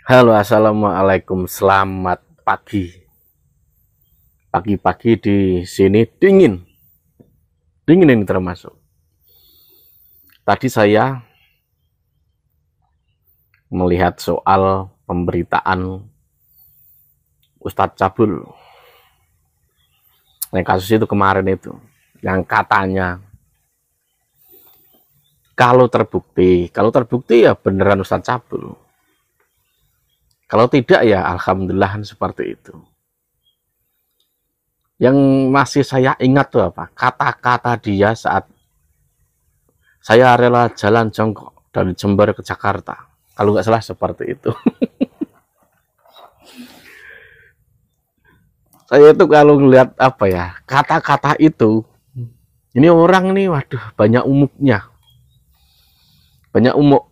Halo, assalamualaikum. Selamat pagi. Pagi-pagi di sini dingin, dingin ini termasuk. Tadi saya melihat soal pemberitaan Ustadz Cabul. Yang kasus itu kemarin itu, yang katanya kalau terbukti ya beneran Ustadz Cabul. Kalau tidak ya alhamdulillah seperti itu. Yang masih saya ingat tuh apa? Kata-kata dia saat saya rela jalan jongkok dari Jember ke Jakarta. Kalau nggak salah seperti itu. Saya itu kalau ngelihat apa ya, kata-kata itu, ini orang nih, waduh, banyak umuknya. Banyak umuk.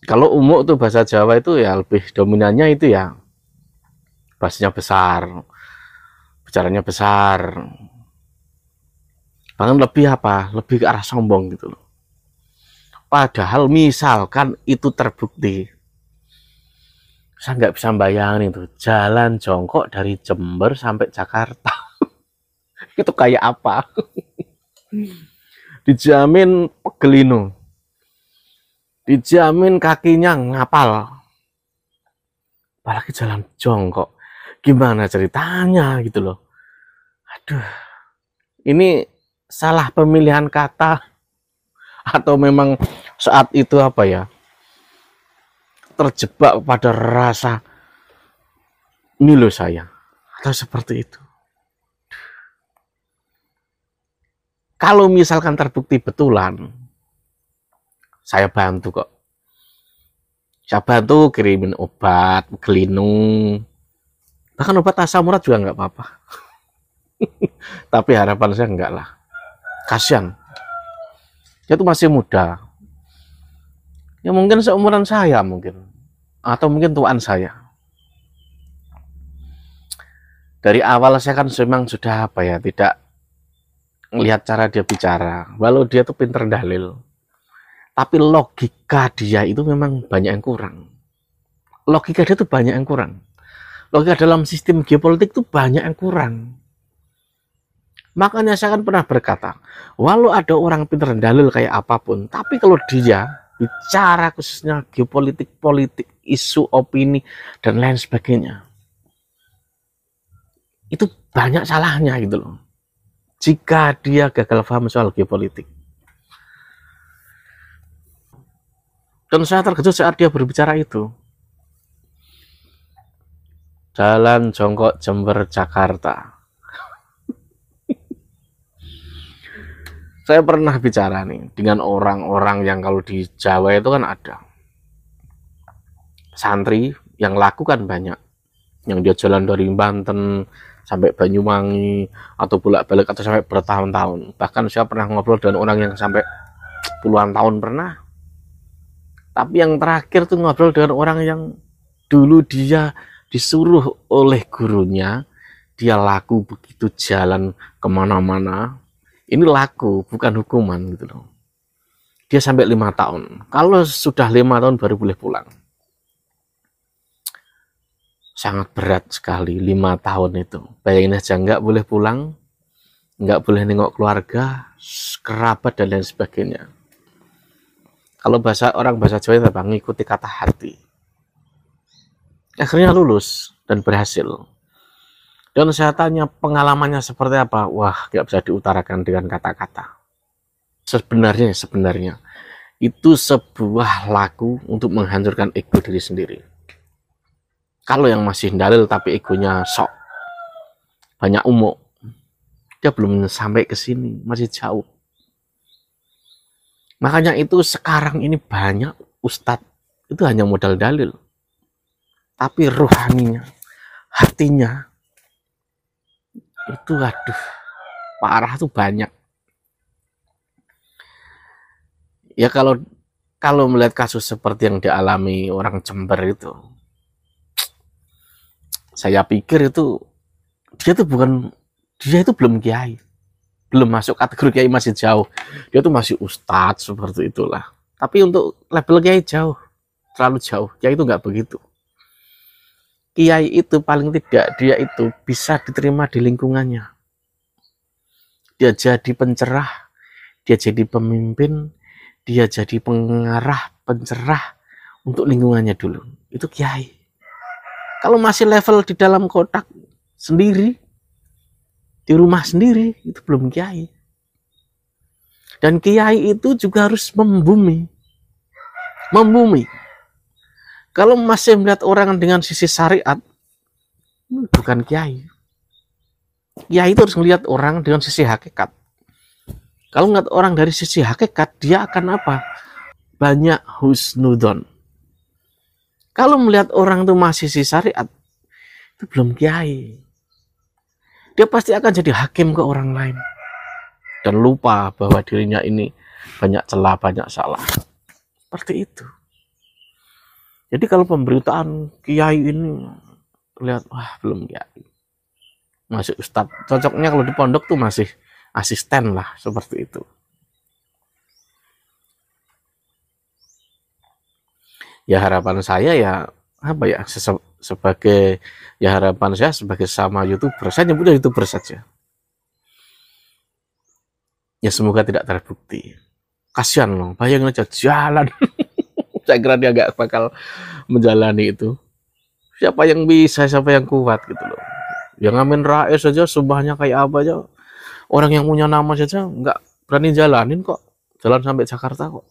Kalau umuk tuh bahasa Jawa itu ya lebih dominannya itu ya, bahasanya besar, bicaranya besar. Bahkan lebih apa? Lebih ke arah sombong gitu loh. Padahal misalkan itu terbukti, saya nggak bisa bayangin itu jalan jongkok dari Jember sampai Jakarta. Itu kayak apa? Dijamin pegelino, dijamin kakinya ngapal, apalagi jalan jongkok. Gimana ceritanya gitu loh. Aduh, ini salah pemilihan kata atau memang saat itu apa ya, terjebak pada rasa ini loh saya, atau seperti itu. Kalau misalkan terbukti betulan, saya bantu kok. Saya bantu kirimin obat, gelinung, bahkan obat asam urat juga nggak apa-apa. Tapi harapan saya enggak lah. Kasian. Dia tuh masih muda. Ya mungkin seumuran saya mungkin. Atau mungkin tuaan saya. Dari awal saya kan memang sudah apa ya, tidak melihat cara dia bicara. Walau dia tuh pinter dalil. Tapi logika dia itu memang banyak yang kurang. Logika dia tuh banyak yang kurang. Logika dalam sistem geopolitik tuh banyak yang kurang. Makanya saya kan pernah berkata, walau ada orang pinter dalil kayak apapun, tapi kalau dia bicara khususnya geopolitik, politik, isu, opini, dan lain sebagainya, itu banyak salahnya gitu loh. Jika dia gagal paham soal geopolitik. Dan saya terkejut saat dia berbicara itu. Jalan jongkok Jember Jakarta. Saya pernah bicara nih dengan orang-orang yang kalau di Jawa itu kan ada santri yang laku kan banyak, yang dia jalan dari Banten sampai Banyuwangi atau bolak-balik atau sampai bertahun-tahun. Bahkan saya pernah ngobrol dengan orang yang sampai puluhan tahun pernah. Tapi yang terakhir tuh ngobrol dengan orang yang dulu dia disuruh oleh gurunya, dia laku begitu jalan kemana-mana. Ini laku, bukan hukuman gitu loh. Dia sampai 5 tahun. Kalau sudah 5 tahun baru boleh pulang. Sangat berat sekali 5 tahun itu. Bayangin aja, nggak boleh pulang, nggak boleh nengok keluarga, kerabat dan lain sebagainya. Kalau orang bahasa Jawa itu mengikuti kata hati. Akhirnya lulus dan berhasil. Dan saya tanya pengalamannya seperti apa? Wah, nggak bisa diutarakan dengan kata-kata. Sebenarnya itu sebuah laku untuk menghancurkan ego diri sendiri. Kalau yang masih dalil tapi egonya sok, banyak umuk, dia belum sampai ke sini, masih jauh. Makanya itu sekarang ini banyak ustadz itu hanya modal dalil, tapi rohaninya, hatinya itu aduh parah tuh banyak. Ya kalau melihat kasus seperti yang dialami orang Jember itu, saya pikir itu dia itu belum kiai, belum masuk kategori kiai, masih jauh. Dia tuh masih ustadz seperti itulah. Tapi untuk level kiai jauh, terlalu jauh. Kiai itu nggak begitu. kiai itu paling tidak dia itu bisa diterima di lingkungannya. Dia jadi pencerah, dia jadi pemimpin, dia jadi pengarah, pencerah untuk lingkungannya dulu. Itu kiai. Kalau masih level di dalam kotak sendiri, di rumah sendiri, itu belum kiai. Dan kiai itu juga harus membumi. Kalau masih melihat orang dengan sisi syariat, bukan kiai. Kiai itu harus melihat orang dengan sisi hakikat. Kalau melihat orang dari sisi hakikat, dia akan apa? Banyak husnudon. Kalau melihat orang itu masih sisi syariat, itu belum kiai. Dia pasti akan jadi hakim ke orang lain. Dan lupa bahwa dirinya ini banyak celah, banyak salah. Seperti itu. Jadi kalau pemberitaan kiai ini lihat, wah belum kiai, masih ustadz. Cocoknya kalau di pondok tuh masih asisten lah, seperti itu. Ya harapan saya ya apa ya, sebagai ya harapan saya sebagai sama YouTuber, saya nyebutnya YouTuber saja. Ya semoga tidak terbukti. Kasihan loh, bayangin aja jalan. Saya kira dia gak bakal menjalani itu. Siapa yang bisa, siapa yang kuat gitu loh. Yang Amin Rais saja subahnya kayak apa aja. Orang yang punya nama saja nggak berani jalanin kok. Jalan sampai Jakarta kok.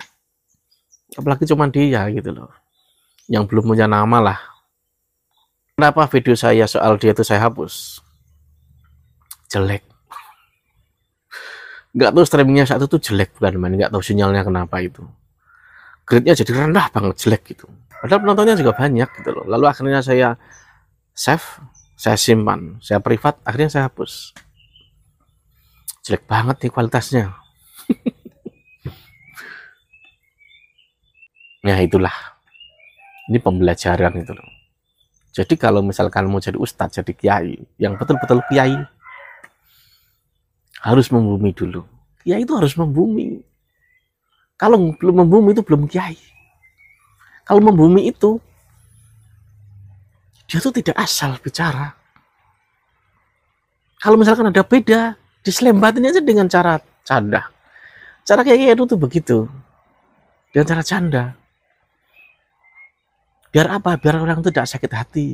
Apalagi cuma dia gitu loh. Yang belum punya nama lah. Kenapa video saya soal dia itu saya hapus? Jelek. Nggak tahu streamingnya saat itu jelek bukan main. Nggak tahu sinyalnya kenapa itu. Grade-nya jadi rendah banget, jelek gitu. Padahal penontonnya juga banyak gitu loh. Lalu akhirnya saya save, saya simpan, saya privat, akhirnya saya hapus. Jelek banget nih kualitasnya. Ya itulah. Ini pembelajaran itu loh. Jadi kalau misalkan mau jadi ustadz, jadi kiai, yang betul-betul kiai, harus membumi dulu. Kiai itu harus membumi. Kalau belum membumi itu belum kiai. Kalau membumi itu, dia tuh tidak asal bicara. Kalau misalkan ada beda, diselembatin aja dengan cara canda. Cara kiai itu tuh begitu. Dengan cara canda. Biar apa? Biar orang itu tidak sakit hati.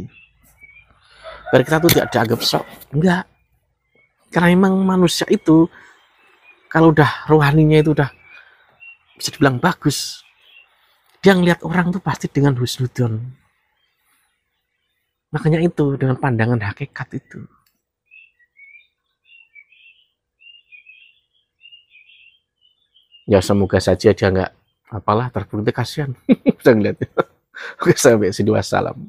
Biar kita tuh tidak dianggap sok. Enggak. Karena memang manusia itu, kalau udah rohaninya itu udah bisa dibilang bagus, dia ngelihat orang tuh pasti dengan husnudon. Makanya itu dengan pandangan hakikat itu. Ya semoga saja dia nggak apalah terbukti, kasihan. Saya ngeliatnya. Oke, sampai sini, wassalam.